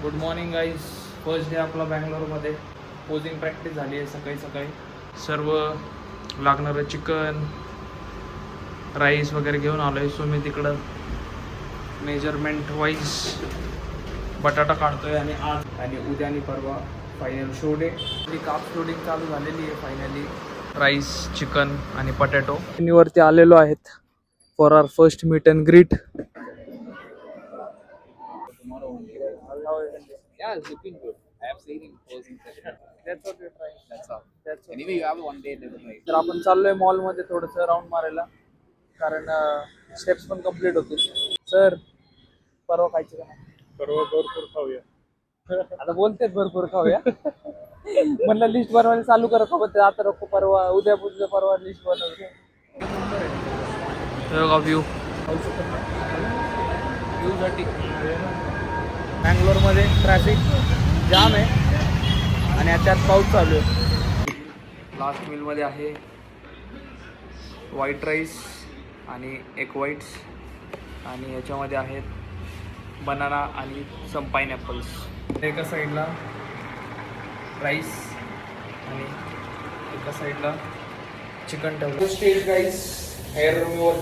Good morning guys. First day आपला बँगलोरमध्ये. Posing practice झाली आहे सकाळी सकाळी. सर्व लागणारं चिकन राईस वगैरे घेऊन आलो आहे. सो मी तिकडं मेजरमेंट वाईज बटाटा काढतोय आणि आज आणि उद्या आणि परवा फायनल शो डे. काप शूटिंग चालू झालेली आहे फायनली. राईस, चिकन आणि पटॅटो वरती आलेलो आहेत for our first meet and greet. Yeah, it's looking good. I have seen him posing session. That's what we're trying. That's all. That's what. Anyway, you have one day delivery. तर आपण चाललोय मॉलमध्ये थोडंसं round मारायला, कारण steps पण complete होतील. Sir परवा खायचे का नाही? परवा भरपूर खाऊया. आता बोलतेच भरपूर खाऊया. म्हणलं लिस्ट बनवायला चालू करा सोबत. आता नको, परवा उद्या परवा लिस्ट बनवते. व्ह्यू व्ह्यूसाठी बँगलोरमध्ये ट्रॅफिक जाम आहे आणि त्यात पाऊस चालू आहे. लास्ट मीलमध्ये आहे व्हाईट राईस आणि एक व्हाईट्स, आणि याच्यामध्ये आहेत बनाना आणि सम पाईनॅपल्स. एका साईडला राईस आणि एका साईडला चिकन ठेवलं. स्टेज गाईस हेअर रिमूव्हल